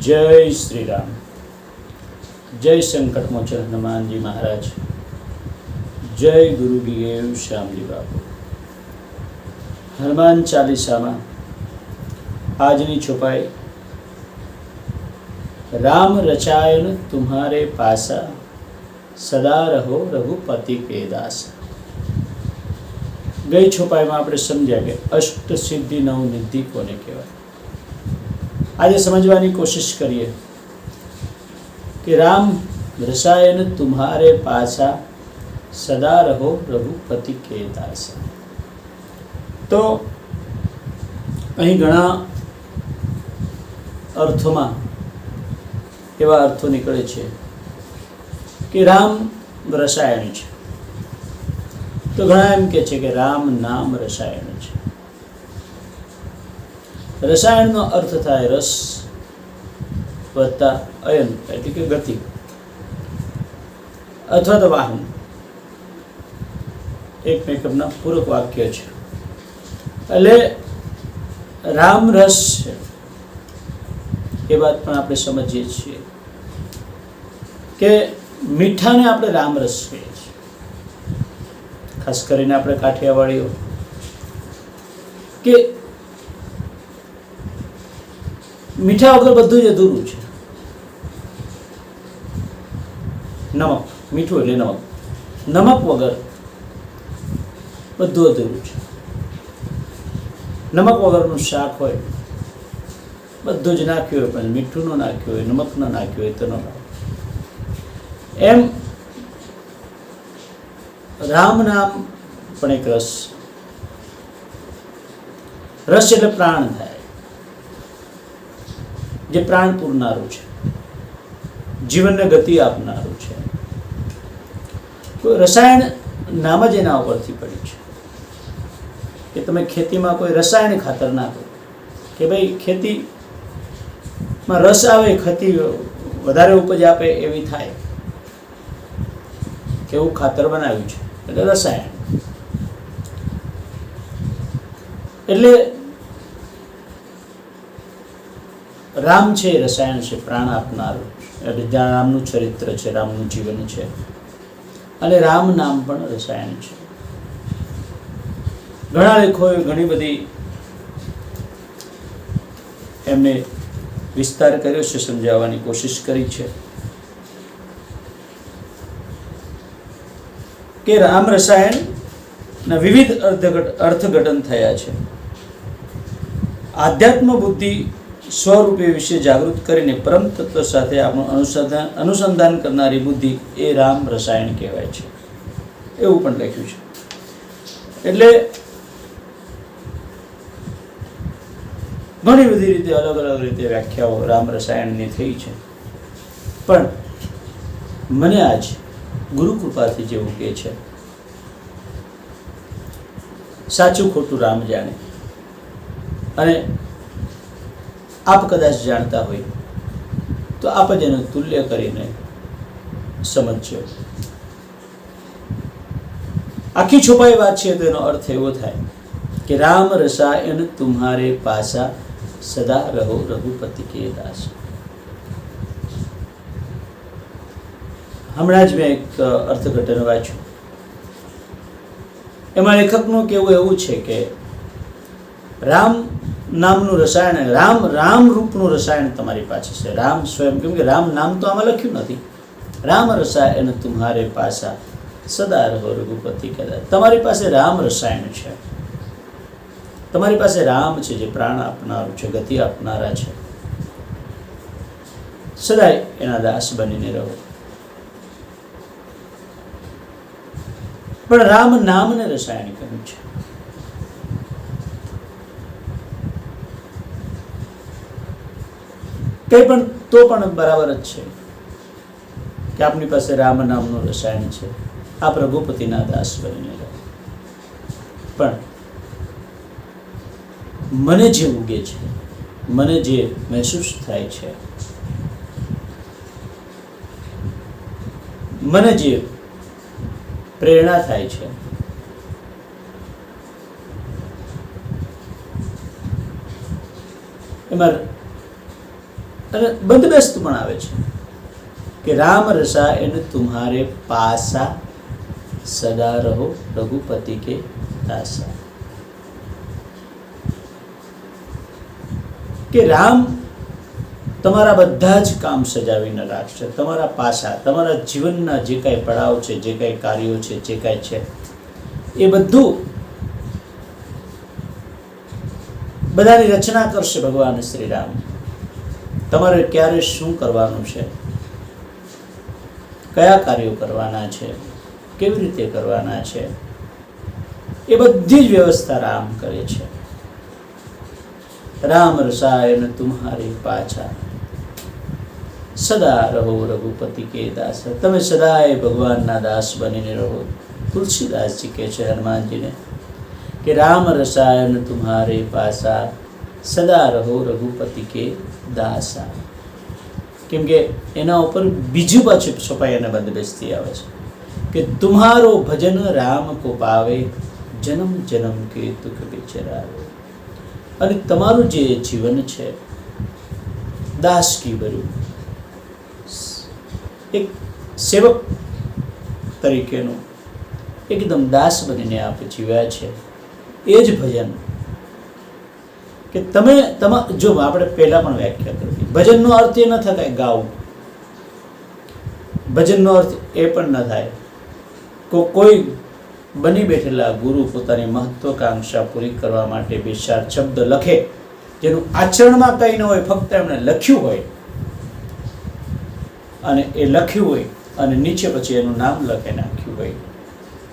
जय श्री राम। जय संकट मोचन हनुमान जी महाराज। जय गुरु गुरुदेव श्याम जी बापू। हनुमान चालीसा में આજની છુપાઈ राम रचायन तुम्हारे पासा सदा रहो रघुपति के दासा। गई છુપાઈ में આપણે સમજ્યા કે અષ્ટ સિદ્ધિ નવ નિધિ કોને કહેવાય। આજે સમજવાની કોશિશ કરીએ कि राम रसायन तुम्हारे पासा सदा रहो रघुपति के दासा। तो અહીં ઘણા અર્થોમાં એવા અર્થો નીકળે છે કે રામ રસાયણ છે, તો ઘણા એમ કહે છે કે રામ નામ રસાયણ છે। રસાયણનો અર્થ થાય રસ વત્તા અયન એટલે કે ગતિ અથવા તો વાહન। એકમેકના પૂરક વાક્ય છે। એટલે રામ રસ છે એ વાત પણ આપણે સમજીએ છીએ કે મીઠાને આપણે રામ રસ કહીએ છીએ। ખાસ કરીને આપણે કાઠિયાવાડીઓ કે મીઠા વગર બધું જ અધૂરું છે। નમક, મીઠું એટલે નમક, નમક વગર બધું અધૂરું છે। નમક વગરનું શાક હોય, બધું જ નાખ્યું હોય પણ મીઠું ન નાખ્યું હોય, નમક ન નાખ્યું હોય તો ન ભાવે। એમ રામ નામ પણ એક રસ। રસ એટલે પ્રાણ થાય, જે પ્રાણ પૂરનારું છે, જીવનને ગતિ આપનારું છે। કોઈ રસાયણ નામ જ એના ઉપરથી પડી છે કે તમે ખેતીમાં કોઈ રસાયણ ખાતર નાખો કે ભાઈ ખેતીમાં રસ આવે, ખેતી વધારે ઉપજ આપે એવી થાય, કેવું ખાતર બનાવ્યું છે એટલે રસાયણ। એટલે રામ છે એ રસાયણ છે, પ્રાણ આપનારું। એટલે જ્યાં રામનું ચરિત્ર છે, રામનું જીવન છે, અને રામ નામ પણ રસાયણ છે। ઘણા લેખોએ ઘણી બધી એમને વિસ્તાર કર્યો છે, સમજાવવાની કોશિશ કરી છે કે રામ રસાયણના વિવિધ અર્થઘટન થયા છે। આધ્યાત્મ બુદ્ધિ સ્વરૂપે વિશે જાગૃત કરીને પરમ તત્વ સાથે આપણું અનુસંધાન કરનારી બુદ્ધિ એ રામ રસાયણ કહેવાય છે, એવું પણ લખ્યું છે। એટલે ઘણી બધી રીતે અલગ અલગ રીતે વ્યાખ્યાઓ રામ રસાયણની થઈ છે, પણ મને આજ ગુરુ કૃપાથી જેવું કહે છે, સાચું ખોટું રામ જાણે, અને આપ કદાચ જાણતા હોય તો આપ જ એનું તુલ્ય કરીને સમજજો। આખી છુપાઈ વાત છે તો એનો અર્થ એવો થાય કે રામ રસાયન તુમ્હારે પાસા સદા રહો રઘુપતિ કે દાસ। હમણાં જ મેં એક અર્થઘટન વાંચ્યું, એમાં લેખકનું કહેવું એવું છે કે રામ નામનું રસાયણ, રામ રૂપનું રસાયણ તમારી પાસે છે। રામ સ્વયં, કેમ કે રામ નામ તો આમાં લખ્યું નથી। રામ રસાયણ તુમ્હારે પાસા સદા રહો રઘુપતિ કે દાસ। તમારી પાસે રામ રસાયણ છે, તમારી પાસે રામ છે જે પ્રાણ આપનારું છે, ગતિ આપનારા છે। સદાય એના દાસ બનીને રહો। પણ રામ નામને રસાયણ કહ્યું છે। કઈ પણ તો પણ બરાબર જ છે કે આપની પાસે રામ નામનું રસાયણ છે, આપ રઘુપતિના દાસ બનીને રહો। પણ મને જે ઉગે છે, મને જે મહેસૂસ થાય છે, મને જે પ્રેરણા થાય છે, એમાં અને બંધબેસત પણ આવે છે કે રામ રસાયન તુમ્હારે પાસા, સદા રહો રઘુપતિ કે દાસા. કે રામ તમારા બધા જ કામ સજાવીને રાખશે, તમારા પાસા, તમારા જીવનના જે કાંઈ પડાવ છે, જે કાંઈ કાર્યો છે, જે કાંઈ છે, એ બધું બધાની રચના કરશે ભગવાન શ્રી રામ. તમારે ક્યારે શું કરવાનું છે, કયા કાર્યો કરવાના છે, કેવી રીતે કરવાના છે, એ બધી જ વ્યવસ્થા રામ કરે છે. રામ રસાયન તુમ્હારે પાછા, સદા રહો રઘુપતિ કે દાસ. તમે સદાય ભગવાનના દાસ બનીને રહો. તુલસીદાસજી કહે છે હનુમાનજીને કે રામ રસાયન તુમ્હારે પાસા, સદા રહો રઘુપતિ કે દાસા. કેમ કે એના ઉપર બીજું પાછું છપાઈ અને બંધબેસતી આવે છે કે તુમ્હારો ભજન રામ કો પાવે, જન્મ જન્મ કે દુઃખ બિચરાવે. અને તમારું જે જીવન છે દાસ કી ભર્યું, એક સેવક તરીકેનું એકદમ દાસ બનીને આપ જીવ્યા છે. એ જ ભજન કે તમે જો આપણે પહેલા પણ વ્યાખ્યા કરી, ભજનનો અર્થ એ ન થાય ગાવું, ભજનનો અર્થ એ પણ ન થાય કોઈ બની બેઠેલા ગુરુ પોતાની મહત્વાકાંક્ષા પૂરી કરવા માટે બે ચાર શબ્દ લખે, જેનું આચરણમાં કંઈ ન હોય, ફક્ત એમણે લખ્યું હોય, અને એ લખ્યું હોય અને નીચે પછી એનું નામ લખી નાખ્યું હોય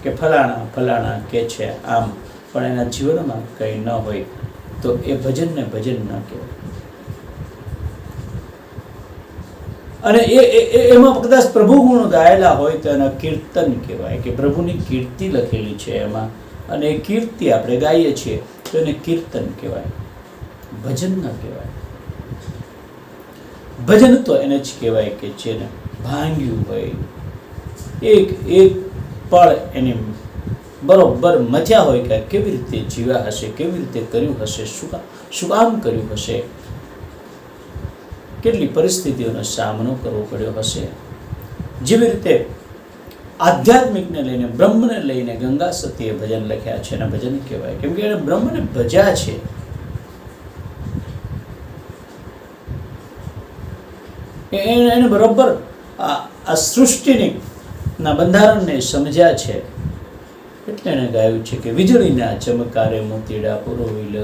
કે ફલાણા ફલાણા કે છે આમ, પણ એના જીવનમાં કંઈ ન હોય, તો એ ભજનને ભજન ન કહેવાય. અને એમાં કદાચ પ્રભુ ગુણ ગાયેલા હોય તો એના કીર્તન કહેવાય, કે પ્રભુની કીર્તિ લખેલી છે એમાં, અને એ કીર્તિ આપણે ગાઈએ છીએ તો એને કીર્તન કહેવાય, ભજન ન કહેવાય. ભજન તો એને જ કહેવાય કે જેને ભાંગ્યું હોય, એક એક પળ એની બરોબર મથ્યા હોય કે કેવી રીતે જીવ્યા હશે, કેવી રીતે કર્યું હશે, શું કામ કર્યું હશે, કેટલી પરિસ્થિતિઓનો સામનો કરવો પડ્યો હશે. જેવી રીતે આધ્યાત્મિકને લઈને, બ્રહ્મને લઈને ગંગા સતીએ ભજન લખ્યા છે, એના ભજન કહેવાય, કેમ કે એને બ્રહ્મને ભજ્યા છે. એને બરોબર આ સૃષ્ટિની ના બંધારણને સમજ્યા છે. એટલે એને ગાયું છે કે વીજળીના ચમકારે મોતીડા પુરોહિલ.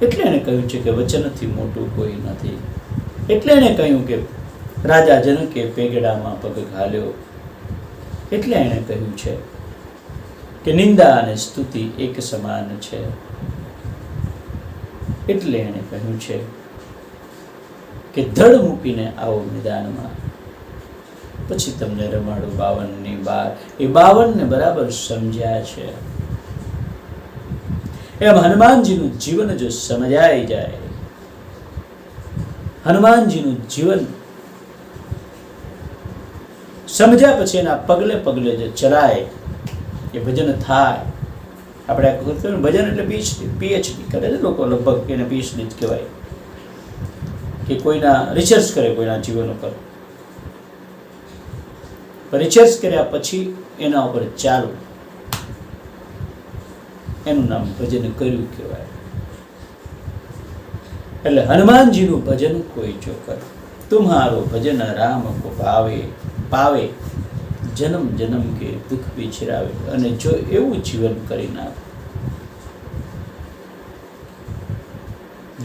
એટલે એને કહ્યું છે કે વચનથી મોટું કોઈ નથી. એટલે એને કહ્યું કે રાજા જનકે પેગડામાં પગ ઘાલ્યો. એટલે એને કહ્યું છે કે નિંદા અને સ્તુતિ એક સમાન છે. એટલે એને કહ્યું છે કે ધડ મૂકીને આવો મેદાનમાં, પછી તમને રમાડું 52ની બાર. એ 52ને બરાબર સમજ્યા છે. એમ હનુમાનજીનું જીવન જો સમજાઈ જાય, હનુમાનજીનું જીવન સમજ્યા પછી એના પગલે પગલે જે ચલાય એ ભજન થાય. આપણે ભજન એટલે પીએચડી કરે છે લોકો, લગભગ એને પીએચડી જ કહેવાય, કે કોઈના રિસર્ચ કરે કોઈના જીવન ઉપર, રિસર્ચ કર્યા પછી એના ઉપર ચાલુ, એનું નામ ભજન કર્યું કહેવાય. એટલે હનુમાનજીનું ભજન કોઈ જો કરે, તુમ્હારો ભજન રામ કો ભાવે, પાવે જન્મ જન્મ કે દુઃખ બિછરાવે. અને જો એવું જીવન કરી નાખે,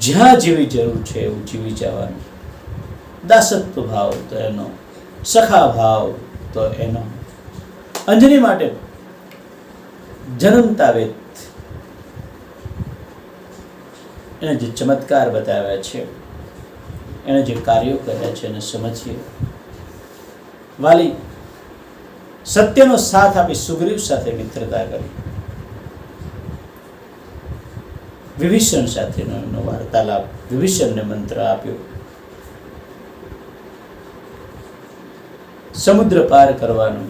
જ્યાં જેવી જરૂર છે એવું જીવી જવાનું. દાસત્વ ભાવ તો એનો, સખા ભાવ તો એનો. અંજની માટે જન્મતા વેત એને જે ચમત્કાર બતાવ્યા છે, એને જે કાર્યો કર્યા છે એને સમજીએ. વાલી સત્યનો સાથ આપી સુગ્રીવ સાથે મિત્રતા કરી, વિભીષણ સાથેનો એનો વાર્તાલાપ, વિભીષણને મંત્ર આપ્યો, સમુદ્ર પાર કરવાનું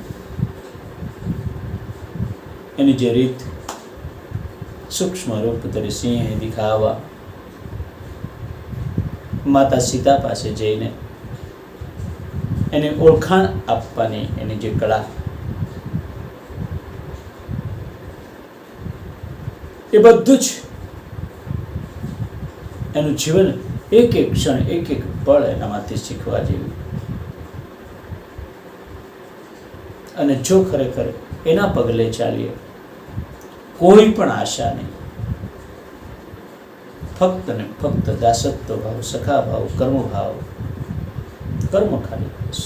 એની જે રીત, સૂક્ષ્મ રૂપ ધરી સિંહ દિખાવા, માતા સીતા પાસે જઈને એને ઓળખાણ આપવાની એની જે કળા, એ બધું જ એનું જીવન એક એક ક્ષણ, એક એક પળ એનામાંથી શીખવા જેવું. અને જો ખરેખર એના પગલે ચાલીએ, કોઈ પણ આશા નહીં, ફક્ત ને ફક્ત દાસત્વ ભાવ, સખા ભાવ, કર્મ ભાવ, કર્મ ખાલી બસ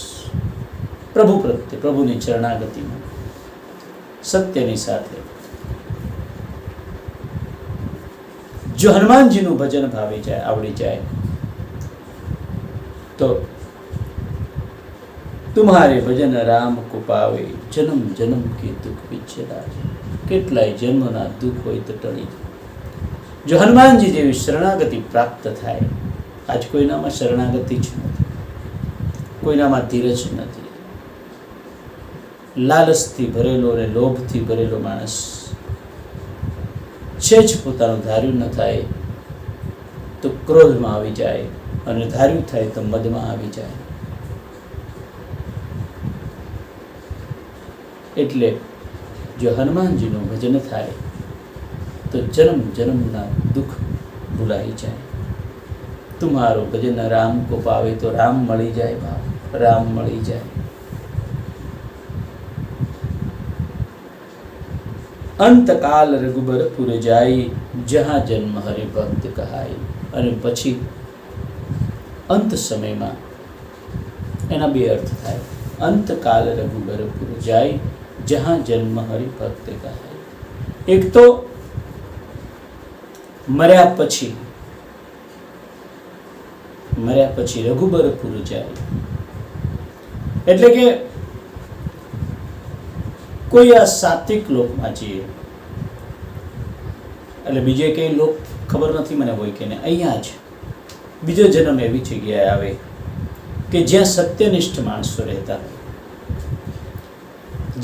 પ્રભુ પ્રત્યે, પ્રભુની ચરણાગતિમાં, સત્યની સાથે. જો હનુમાનજીનું ભજન ભાવી જાય, આવડી જાય, તો તુમ્હારે ભજન રામ કો પાવે, જન્મ જન્મ કે દુઃખ વિચ્છેદા. કેટલાય જન્મના દુઃખ હોય તો ટળી જાય. જો હનુમાનજી જેવી શરણાગતિ પ્રાપ્ત થાય, આજ કોઈનામાં શરણાગતિ જ નથી, કોઈનામાં ધીરજ નથી. લાલચથી ભરેલો અને લોભથી ભરેલો માણસ છે જ પોતાનું ધાર્યું ન થાય તો ક્રોધમાં આવી જાય, અને ધાર્યું થાય તો મદમાં આવી જાય. એટલે જો હનુમાનજીનું ભજન થાય તો જન્મ જન્મના દુઃખ ભૂલાઈ જાય. તુમ્હારો ભજન રામ કો પાવે, તો રામ મળી જાય બાપ, રામ મળી જાય. અંતકાલ રઘુબરપુર જાય, જહાં જન્મ હરિભક્ત કહાય. અને પછી અંત સમયમાં એના બે અર્થ થાય. અંતકાલ રઘુબરપુર જાય, જહાં જન્મ હરિભક્ત કહાય. એક તો મર્યા પછી રઘુબરપુર જાય, એટલે કે કોઈ આ સાત્વિક લોકમાં જઈએ, એટલે બીજે કઈ લોક ખબર નથી મને હોય કે નહીં, અહીંયા જ બીજો જન્મ એવી જગ્યાએ આવે કે જ્યાં સત્યનિષ્ઠ માણસો રહેતા હોય.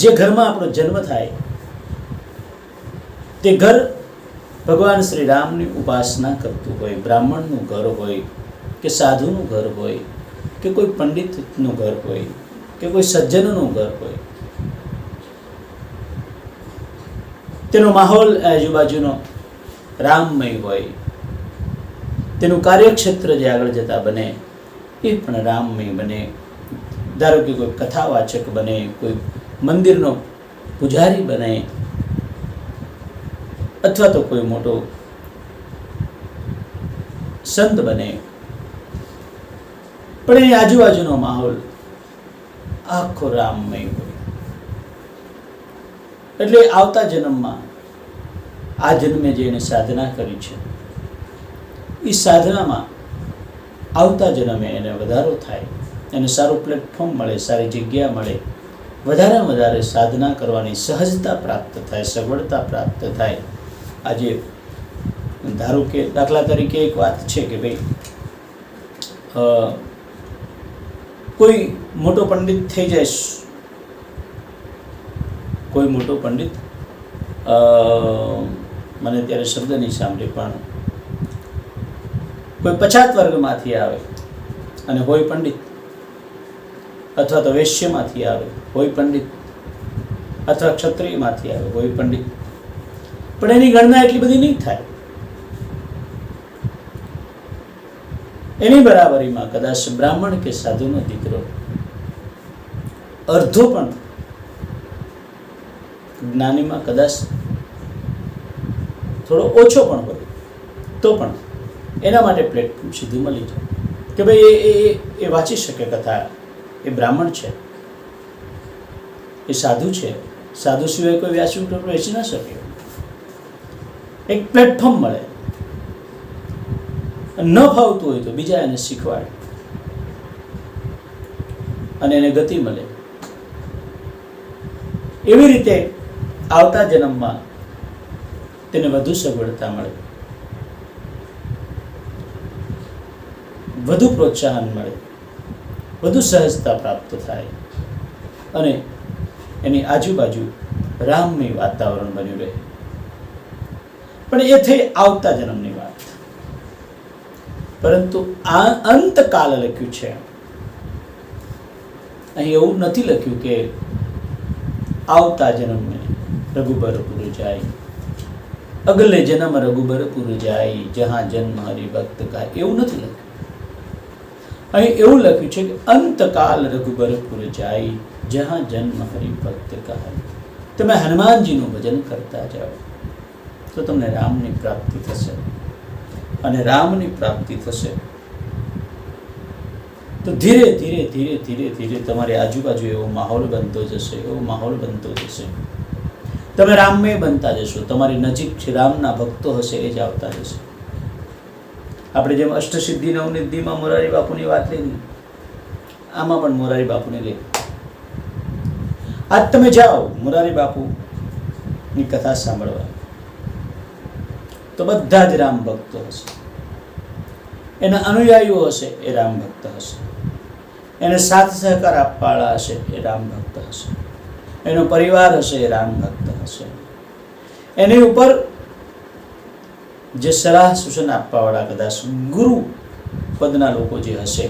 જે ઘરમાં આપણો જન્મ થાય તે ઘર ભગવાન શ્રી રામની ઉપાસના કરતું હોય, બ્રાહ્મણનું ઘર હોય કે સાધુનું ઘર હોય કે કોઈ પંડિતનું ઘર હોય કે કોઈ સજ્જનનું ઘર હોય. તેનો માહોલ આજુબાજુનો રામમય હોય, તેનું કાર્યક્ષેત્ર જે આગળ જતા બને એ પણ રામમય બને. ધારો કે કોઈ કથાવાચક બને, કોઈ મંદિરનો પૂજારી બને, અથવા તો કોઈ મોટો સંત બને, પણ એ આજુબાજુનો માહોલ આખો રામમય હોય. એટલે આવતા જન્મમાં આ જન્મે જે એને સાધના કરી છે, એ સાધનામાં આવતા જન્મે એને વધારો થાય, એને સારું પ્લેટફોર્મ મળે, સારી જગ્યા મળે, વધારેમાં વધારે સાધના કરવાની સહજતા પ્રાપ્ત થાય, સગવડતા પ્રાપ્ત થાય. આજે ધારો કે દાખલા તરીકે એક વાત છે કે ભાઈ કોઈ મોટો પંડિત થઈ જાય, કોઈ મોટો પંડિત, મને ત્યારે શબ્દ નહીં સાંભળે, પણ કોઈ પછાત વર્ગમાંથી આવે અને હોય પંડિત, અથવા તો વૈશ્યમાંથી આવે હોય પંડિત, અથવા ક્ષત્રિયમાંથી આવે હોય પંડિત, પણ એની ગણના એટલી બધી નહીં થાય. એની બરાબરીમાં કદાચ બ્રાહ્મણ કે સાધુનો દીકરો અડધો પણ જ્ઞાનીમાં કદાચ થોડો ઓછો પણ હોય તો પણ એના માટે પ્લેટફોર્મ સીધું મળી જાય કે ભાઈ એ વાંચી શકે કથા, એ બ્રાહ્મણ છે, એ સાધુ છે, સાધુ સિવાય કોઈ વ્યાસી વેચી ના શકે. એક પ્લેટફોર્મ મળે, ન ફાવતું હોય તો બીજા એને શીખવાડે અને એને ગતિ મળે. એવી રીતે આવતા જન્મમાં તેને વધુ સગવડતા મળે, વધુ પ્રોત્સાહન મળે, વધુ સહજતા પ્રાપ્ત થાય અને એની આજુબાજુ રામમય વાતાવરણ બન્યું રહે. પણ એ થઈ આવતા જન્મની વાત. પરંતુ આ અંતકાલ લખ્યું છે. અહીં એવું નથી લખ્યું કે આવતા જન્મે રઘુબરપુર જાય, અગલે જન્મ રઘુબરપુર જાય, જહાં જન્મ હરિભક્ત કા, એવું નથી લખ્યું. અહીં એવું લખ્યું છે કે અંતકાલ રઘુબરપુર જાય, જહાં જન્મ હરિભક્ત કા. તમે હનુમાનજીનું ભજન કરતા જાઓ તો તમને રામની પ્રાપ્તિ થશે, અને રામની પ્રાપ્તિ થશે તો ધીરે ધીરે ધીરે ધીરે ધીરે તમારી આજુબાજુ એવો માહોલ બનતો જશે, એવો માહોલ બનતો જશે. તમે રામમય બનતા જશો. તમારી નજીક છે રામના ભક્તો હશે એ જ આવતા જશે. આપણે જેમ અષ્ટસિદ્ધિ નવનિધિમાં મોરારી બાપુની વાત લીધી, આમાં પણ મોરારી બાપુને લે. આજ તમે જાઓ મોરારી બાપુની કથા સાંભળવા, તો બધા જ રામ ભક્તો હશે. એના અનુયાયીઓ હશે એ રામ ભક્ત હશે. એને સાથ સહકાર આપવાવાળા હશે એ રામ ભક્ત હશે. એનો પરિવાર હશે એ રામ ભક્ત હશે. એની ઉપર જે સલાહ સૂચન આપવાવાળા કદાચ ગુરુ પદના લોકો જે હશે,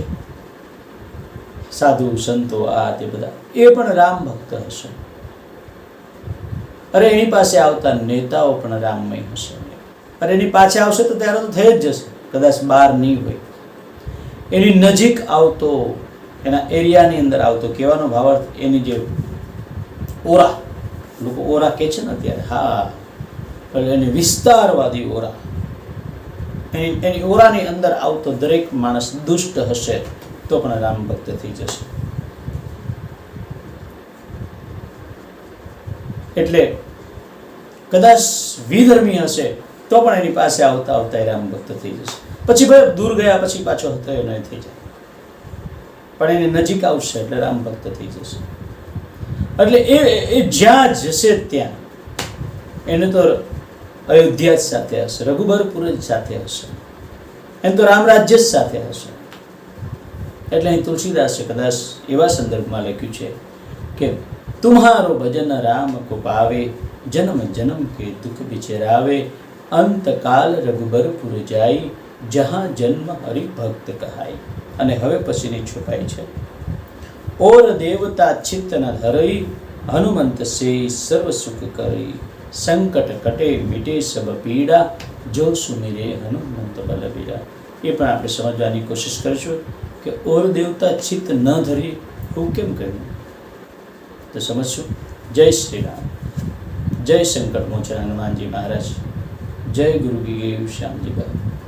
સાધુ સંતો આ તે બધા, એ પણ રામ ભક્ત હશે. અરે એની પાસે આવતા નેતાઓ પણ રામમય હશે. અરે એની પાછે આવશે તો ત્યારે તો થઈ જ જશે, કદાચ બહાર નહીં હોય. એની નજીક આવતો, એના એરિયાની અંદર આવતો, કહેવાનો ભાવાર્થ એની જે ઓરા, લોકો ઓરા કહે છે ને અત્યારે, હા, પણ એની વિસ્તારવાદી ઓરા, એની ઓરાની અંદર આવતો દરેક માણસ દુષ્ટ હશે તો પણ રામ ભક્ત થઈ જશે. એટલે કદાચ વિધર્મી હશે તો પણ એની પાસે આવતા આવતા રામ ભક્ત થઈ જશે. પછી ભાઈ દૂર ગયા પછી પાછો થયો નહીં થઈ જાય, પણ એની નજીક આવશે એટલે રામ ભક્ત થઈ જશે. એટલે એ જ્યાં જશે ત્યાં એને તો અયોધ્યા જ સાથે હશે, રઘુબરપુર જ સાથે હશે, એમ તો રામ રાજ્ય જ સાથે હશે. એટલે અહીં તુલસીદાસે કદાચ એવા સંદર્ભમાં લખ્યું છે કે તુમ્હારો ભજન રામ કો પાવે, જન્મ જન્મ કે દુઃખ બિચરાવે, અંતકાલ રઘુબરપુર જાય, જહાં જન્મ હરિભક્ત કહાય. અને હવે પછીની છુપાઈ છે, ઓર દેવતા ચિત્ત ન ધરઈ, હનુમંત સે સર્વ સુખ કરી, સંકટ કટે મિટે સબ પીડા, જો સુમિરે હનુમંત બલબીરા. એ પણ આપણે સમજવાની કોશિશ કરીશું કે ઓર દેવતા ચિત્ત ન ધરી એવું કેમ કહ્યું, તો સમજશું. જય શ્રી રામ, જય સંકટ મોચન હનુમાનજી મહારાજ, જય ગુરુ ગીર શ્યામજી બાબા.